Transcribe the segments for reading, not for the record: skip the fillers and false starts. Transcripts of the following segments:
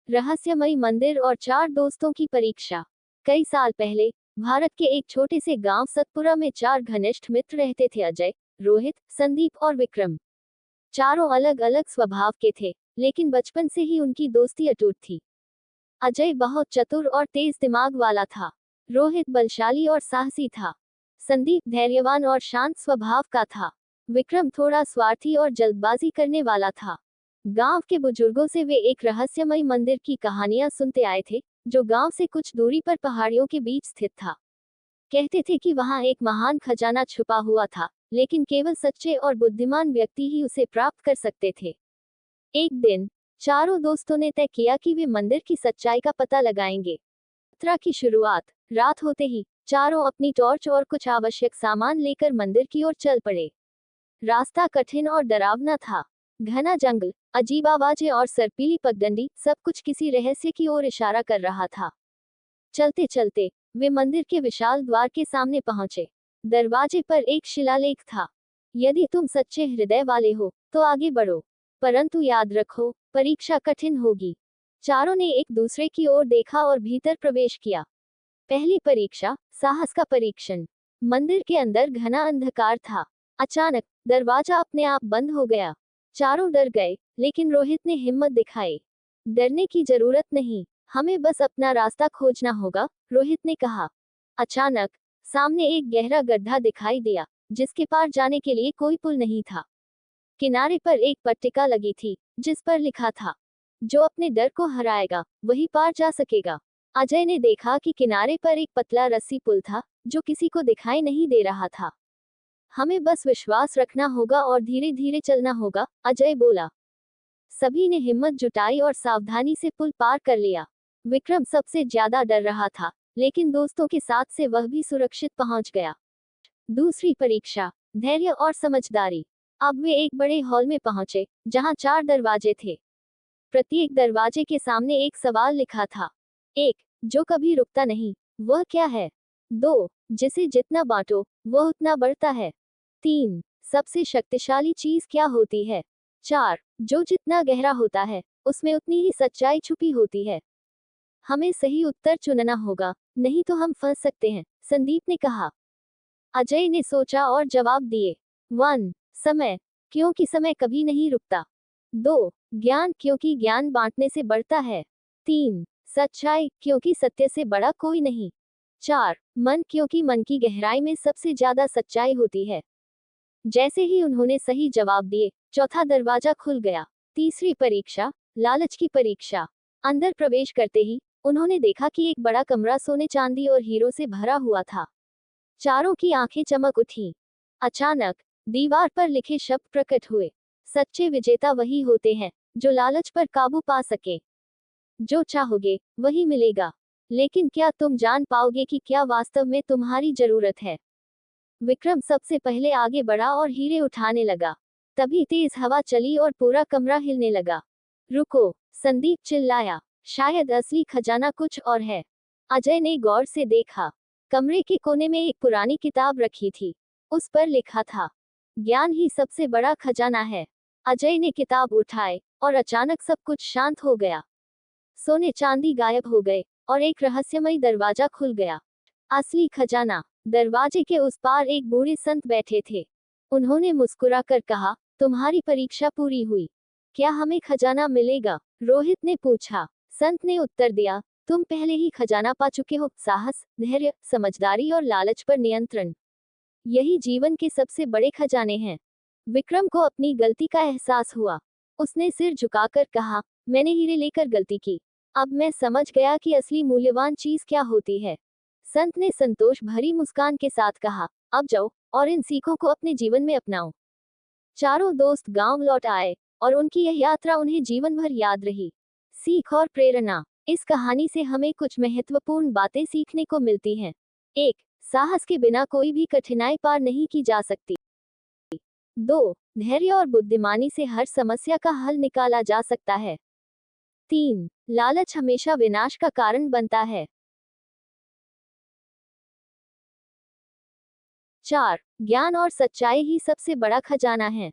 रहस्यमयी मंदिर और 4 दोस्तों की परीक्षा। कई साल पहले भारत के एक छोटे से गांव सतपुरा में 4 घनिष्ठ मित्र रहते थे, अजय, रोहित, संदीप और विक्रम। चारों अलग अलग स्वभाव के थे, लेकिन बचपन से ही उनकी दोस्ती अटूट थी। अजय बहुत चतुर और तेज दिमाग वाला था। रोहित बलशाली और साहसी था। संदीप धैर्यवान और शांत स्वभाव का था। विक्रम थोड़ा स्वार्थी और जल्दबाजी करने वाला था। गांव के बुजुर्गों से वे एक रहस्यमय मंदिर की कहानियां सुनते आए थे, जो गांव से कुछ दूरी पर पहाड़ियों के बीच स्थित था। कहते थे कि वहां एक महान खजाना छुपा हुआ था, लेकिन केवल सच्चे और बुद्धिमान व्यक्ति ही उसे प्राप्त कर सकते थे। एक दिन चारों दोस्तों ने तय किया कि वे मंदिर की सच्चाई का पता लगाएंगे। यात्रा की शुरुआत रात होते ही चारों अपनी टॉर्च और कुछ आवश्यक सामान लेकर मंदिर की ओर चल पड़े। रास्ता कठिन और डरावना था। घना जंगल, अजीब आवाजें और सर्पीली पगडंडी, सब कुछ किसी रहस्य की ओर इशारा कर रहा था। चलते चलते वे मंदिर के विशाल द्वार के सामने पहुंचे। दरवाजे पर एक शिलालेख था, यदि तुम सच्चे हृदय वाले हो तो आगे बढ़ो, परंतु याद रखो, परीक्षा कठिन होगी। चारों ने एक दूसरे की ओर देखा और भीतर प्रवेश किया। पहली परीक्षा, साहस का परीक्षण। मंदिर के अंदर घना अंधकार था। अचानक दरवाजा अपने आप बंद हो गया। चारों डर गए, लेकिन रोहित ने हिम्मत दिखाई। डरने की जरूरत नहीं, हमें बस अपना रास्ता खोजना होगा, रोहित ने कहा। अचानक सामने एक गहरा गड्ढा दिखाई दिया, जिसके पार जाने के लिए कोई पुल नहीं था। किनारे पर एक पट्टिका लगी थी, जिस पर लिखा था, जो अपने डर को हराएगा वही पार जा सकेगा। अजय ने देखा कि किनारे पर एक पतला रस्सी पुल था, जो किसी को दिखाई नहीं दे रहा था। हमें बस विश्वास रखना होगा और धीरे धीरे चलना होगा, अजय बोला। सभी ने हिम्मत जुटाई और सावधानी से पुल पार कर लिया। विक्रम सबसे ज्यादा डर रहा था, लेकिन दोस्तों के साथ से वह भी सुरक्षित पहुंच गया। दूसरी परीक्षा, धैर्य और समझदारी। अब वे एक बड़े हॉल में पहुंचे, जहां 4 दरवाजे थे। प्रत्येक दरवाजे के सामने एक सवाल लिखा था। 1. जो कभी रुकता नहीं, वह क्या है? 2. जिसे जितना बांटो, वह उतना बढ़ता है। 3. सबसे शक्तिशाली चीज क्या होती है? 4. जो जितना गहरा होता है, उसमें उतनी ही सच्चाई छुपी होती है। हमें सही उत्तर चुनना होगा, नहीं तो हम फंस सकते हैं, संदीप ने कहा। अजय ने सोचा और जवाब दिए। 1. समय, क्योंकि समय कभी नहीं रुकता। 2. ज्ञान, क्योंकि ज्ञान बांटने से बढ़ता है। 3. सच्चाई, क्योंकि सत्य से बड़ा कोई नहीं। 4. मन, क्योंकि मन की गहराई में सबसे ज्यादा सच्चाई होती है। जैसे ही उन्होंने सही जवाब दिए, चौथा दरवाजा खुल गया। तीसरी परीक्षा, लालच की परीक्षा। अंदर प्रवेश करते ही उन्होंने देखा कि एक बड़ा कमरा सोने चांदी और हीरो से भरा हुआ था। चारों की आंखें चमक उठी। अचानक दीवार पर लिखे शब्द प्रकट हुए। सच्चे विजेता वही होते हैं, जो लालच पर काबू पा सके। जो चाहोगे, वही मिलेगा। लेकिन क्या तुम जान पाओगे कि क्या वास्तव में तुम्हारी जरूरत है? विक्रम सबसे पहले आगे बढ़ा और हीरे उठाने लगा। तभी तेज हवा चली और पूरा कमरा हिलने लगा। रुको, संदीप चिल्लाया, शायद असली खजाना कुछ और है। अजय ने गौर से देखा। कमरे के कोने में एक पुरानी किताब रखी थी। उस पर लिखा था, ज्ञान ही सबसे बड़ा खजाना है। अजय ने किताब उठाई और अचानक सब कुछ शांत हो गया। सोने चांदी गायब हो गए और एक रहस्यमय दरवाजा खुल गया। असली खजाना। दरवाजे के उस पार एक बूढ़े संत बैठे थे। उन्होंने मुस्कुराकर कहा, तुम्हारी परीक्षा पूरी हुई। क्या हमें खजाना मिलेगा? रोहित ने पूछा। संत ने उत्तर दिया, तुम पहले ही खजाना पा चुके हो। साहस, धैर्य, समझदारी और लालच पर नियंत्रण, यही जीवन के सबसे बड़े खजाने हैं। विक्रम को अपनी गलती का एहसास हुआ। उसने सिर झुकाकर कहा, मैंने हीरे लेकर गलती की। अब मैं समझ गया कि असली मूल्यवान चीज क्या होती है। संत ने संतोष भरी मुस्कान के साथ कहा, अब जाओ और इन सीखों को अपने जीवन में अपनाओ। चारों दोस्त गांव लौट आए और उनकी यह यात्रा उन्हें जीवन भर याद रही। सीख और प्रेरणा। इस कहानी से हमें कुछ महत्वपूर्ण बातें सीखने को मिलती हैं। 1. साहस के बिना कोई भी कठिनाई पार नहीं की जा सकती। 2. धैर्य और बुद्धिमानी से हर समस्या का हल निकाला जा सकता है। 3. लालच हमेशा विनाश का कारण बनता है। 4. ज्ञान और सच्चाई ही सबसे बड़ा खजाना है।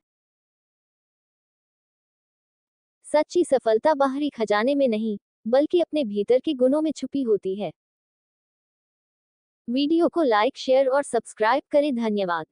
सच्ची सफलता बाहरी खजाने में नहीं, बल्कि अपने भीतर के गुणों में छुपी होती है। वीडियो को लाइक, शेयर और सब्सक्राइब करें। धन्यवाद।